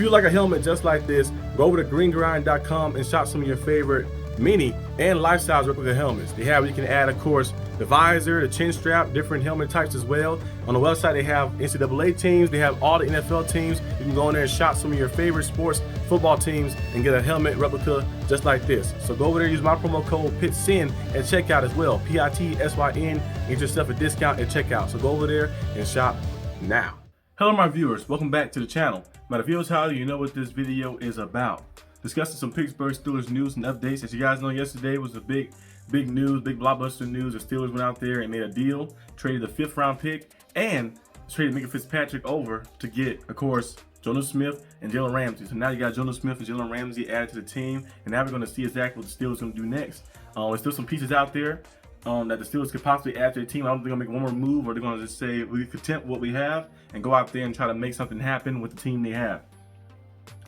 you like a helmet just like this, go over to greengrind.com and shop some of your favorite mini and life-size replica helmets. They have, you can add, of course, the visor, the chin strap, different helmet types as well. On the website, they have NCAA teams, they have all the NFL teams. You can go in there and shop some of your favorite sports football teams and get a helmet replica just like this. So go over there, use my promo code PITSYN at checkout as well, PITSYN, and get yourself a discount at checkout. So go over there and shop now. Hello my viewers, welcome back to the channel. My viewers, how do you know what this video is about? Discussing some Pittsburgh Steelers news and updates. As you guys know, yesterday was a big news, big blockbuster news. The Steelers went out there and made a deal, traded a 5th round pick, and traded Minkah Fitzpatrick over to get, of course, Jonas Smith and Jalen Ramsey. So now you got Jonas Smith and Jalen Ramsey added to the team, and now we're going to see exactly what the Steelers are going to do next. There's still some pieces out there that the Steelers could possibly add to the team. I don't think they're going to make one more move, or they're going to just say we're content with what we have and go out there and try to make something happen with the team they have.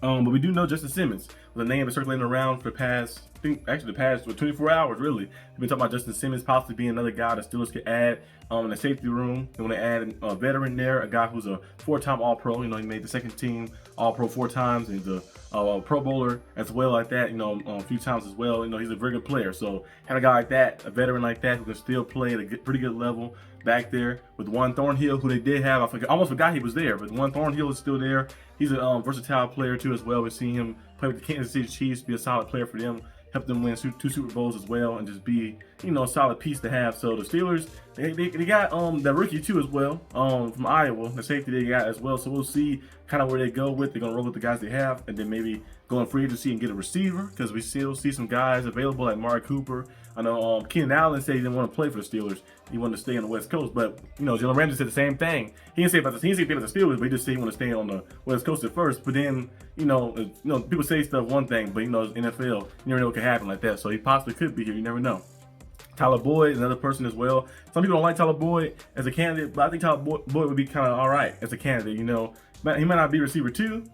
But we do know Justin Simmons, the name is circulating around for the past, I think actually the past 24 hours really. We've been talking about Justin Simmons possibly being another guy the Steelers could add in the safety room. They want to add a veteran there, a guy who's a 4-time All-Pro. You know, he made the second team All-Pro 4 times, and he's a Pro Bowler as well like that, you know, a few times as well. You know, he's a very good player. So having a guy like that, a veteran like that, who can still play at a pretty good level back there with Juan Thornhill, who they did have. I almost forgot he was there, but Juan Thornhill is still there. He's a versatile player too as well. We've seen him play with the Kansas City Chiefs, be a solid player for them, help them win 2 Super Bowls as well, and just be, you know, a solid piece to have. So the Steelers, they got that rookie too as well, from Iowa, the safety they got as well. So we'll see kind of where they go with. They're gonna roll with the guys they have, and then maybe go in free agency and get a receiver, because we still see some guys available like Mark Cooper. I know Keenan Allen said he didn't want to play for the Steelers. He wanted to stay on the West Coast, but you know, Jalen Ramsey said the same thing. He didn't say about the Steelers, but he just said he wanted to stay on the West Coast at first. But then, you know, people say stuff one thing, but you know, it's NFL, you never know what could happen like that. So he possibly could be here. You never know. Tyler Boyd is another person as well. Some people don't like Tyler Boyd as a candidate, but I think Tyler Boyd would be kind of all right as a candidate. You know, he might not be receiver 2,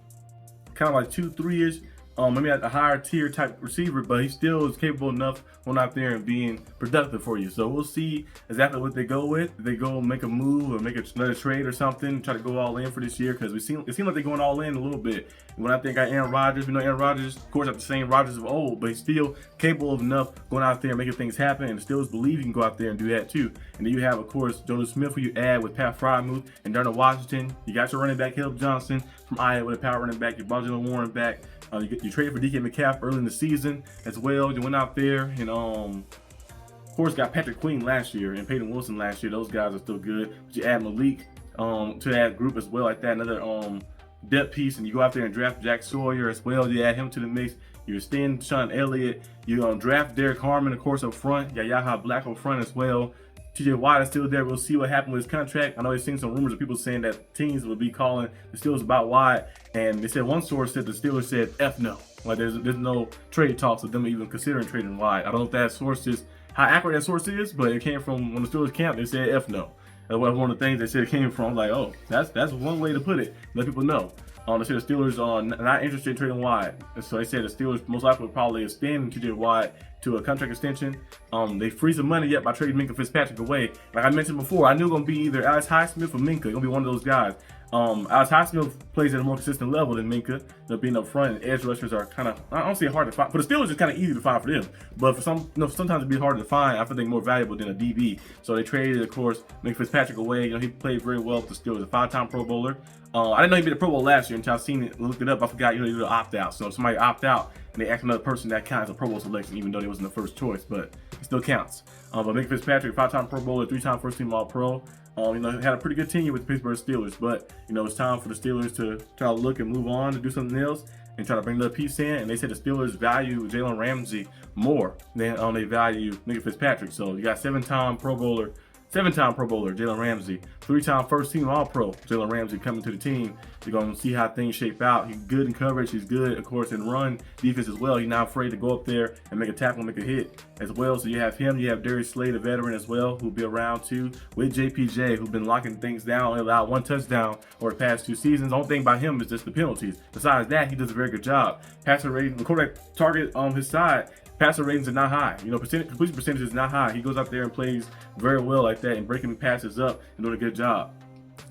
kind of like 2, 3-ish. Maybe a higher tier type receiver, but he still is capable enough going out there and being productive for you. So we'll see exactly what they go with. If they go make a move or make another trade or something, try to go all in for this year, because it seems like they're going all in a little bit. When I think I got Aaron Rodgers, we know Aaron Rodgers, of course, not the same Rodgers of old, but he's still capable of enough going out there and making things happen, and the Steelers believe you can go out there and do that too. And then you have, of course, Jonas Smith, who you add with Pat Frymouth and Darnell Washington. You got your running back, Caleb Johnson from Iowa, the power running back. You brought Jalen Warren back. You traded for DK Metcalf early in the season as well. You went out there and, of course, got Patrick Queen last year and Peyton Wilson last year. Those guys are still good. But you add Malik to that group as well, like that, another depth piece, and you go out there and draft Jack Sawyer as well. You add him to the mix. You extend Sean Elliott. You draft Derek Harmon, of course, up front. You got Yaha Black up front as well. TJ Watt is still there. We'll see what happened with his contract. I know they've seen some rumors of people saying that teams will be calling the Steelers about Watt, and they said one source said the Steelers said F no. Like there's no trade talks of them even considering trading Watt. I don't know if that source is, how accurate that source is, but it came from when the Steelers camp, they said F no. That was one of the things they said it came from. Like, oh, that's one way to put it. Let people know. They said the Steelers are not interested in trading Watt. So they said the Steelers most likely would probably extend TJ Watt to a contract extension. They freed some money yet by trading Minkah Fitzpatrick away. Like I mentioned before, I knew it was going to be either Alex Highsmith or Minkah. It's going to be one of those guys. Alex Highsmith plays at a more consistent level than Minkah. They're being up front, and edge rushers are kind of, I don't say hard to find. For the Steelers, it's kind of easy to find for them. But for some, sometimes it'd be harder to find. I think more valuable than a DB. So they traded, of course, Minkah Fitzpatrick away. You know, he played very well with the Steelers, a 5-time Pro Bowler. I didn't know he made a Pro Bowl last year until I seen it, looked it up. I forgot, you know, they do an opt-out. So if somebody opt out and they ask another person, that counts as a Pro Bowl selection, even though they wasn't the first choice, but it still counts. But Minkah Fitzpatrick, 5-time Pro Bowler, 3-time first-team All-Pro. You know, had a pretty good tenure with the Pittsburgh Steelers, but you know, it's time for the Steelers to try to look and move on to do something else and try to bring another piece in. And they said the Steelers value Jalen Ramsey more than they value Minkah Fitzpatrick. So you got 7-time Pro Bowler Jalen Ramsey, 3-time first-team All-Pro Jalen Ramsey coming to the team. You're going to see how things shape out. He's good in coverage. He's good, of course, in run defense as well. He's not afraid to go up there and make a tackle, make a hit as well. So you have him. You have Darius Slade, a veteran as well, who'll be around too, with JPJ, who's been locking things down, only allowed 1 touchdown over the past 2 seasons. The only thing about him is just the penalties. Besides that, he does a very good job. Passer rating, the quarterback target on his side, passer ratings are not high. You know, completion percentage is not high. He goes out there and plays very well like that and breaking passes up and doing a good job.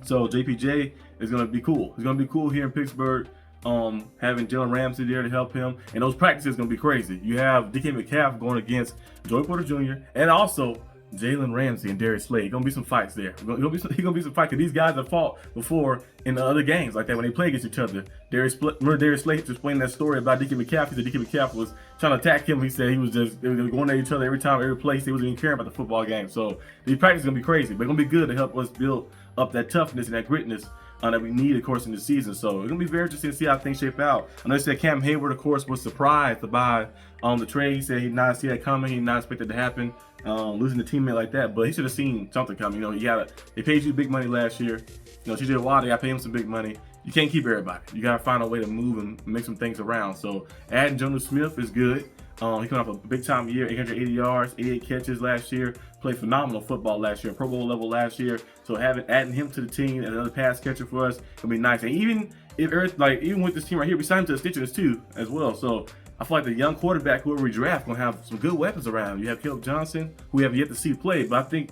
So JPJ is going to be cool. He's going to be cool here in Pittsburgh. having Jalen Ramsey there to help him. And those practices going to be crazy. You have DK Metcalf going against Joey Porter Jr. and also Jalen Ramsey and Darius Slade. Gonna be some fights there. Gonna be some fights, because these guys have fought before in the other games like that when they play against each other. Remember Darius Slade just explained that story about DK Metcalf. He said DK Metcalf was trying to attack him. He said they were going at each other every time, every place. He wasn't even caring about the football game. So these practices gonna be crazy, but it's gonna be good to help us build up that toughness and that gritness that we need, of course, in the season. So it's gonna be very interesting to see how things shape out. I know they said Cam Heyward, of course, was surprised by the trade. He said he did not see that coming. He did not expect it to happen, losing a teammate like that. But he should have seen something coming. You know, they paid you big money last year. You know, TJ Watt, they got to pay him some big money. You can't keep everybody. You got to find a way to move and make some things around. So adding Jonnu Smith is good. He coming off a big time year, 880 yards, 88 catches last year. Played phenomenal football last year, Pro Bowl level last year. So adding him to the team, another pass catcher for us, gonna be nice. And even with this team right here, we signed him to the Stitchers too as well. So I feel like the young quarterback, whoever we draft, gonna have some good weapons around. You have Caleb Johnson, who we have yet to see play, but I think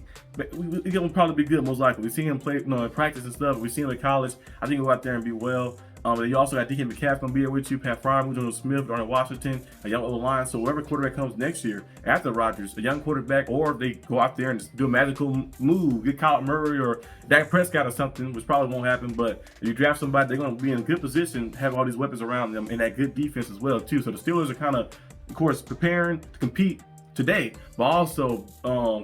he's gonna probably be good most likely. We've seen him play, in practice and stuff. We've seen him in college. I think he'll go out there and be well. And you also got DK Metcalf gonna be there with you, Pat Fryer, Jonnu Smith, Darnell Washington, a young O-line. So whoever quarterback comes next year after Rodgers, a young quarterback, or if they go out there and just do a magical move, get Kyler Murray or Dak Prescott or something, which probably won't happen. But if you draft somebody, they're gonna be in a good position, have all these weapons around them, and that good defense as well too. So the Steelers are kind of course, preparing to compete today, but also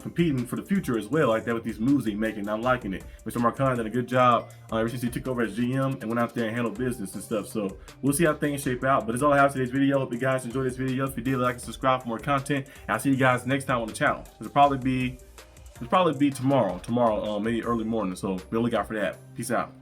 competing for the future as well, like that with these moves he's making. I'm liking it. Mr. Marcon did a good job ever since he took over as GM and went out there and handled business and stuff. So we'll see how things shape out. But that's all I have for today's video. Hope you guys enjoyed this video. If you did, like and subscribe for more content. And I'll see you guys next time on the channel. It'll probably be tomorrow, maybe early morning. So be on the lookout for that. Peace out.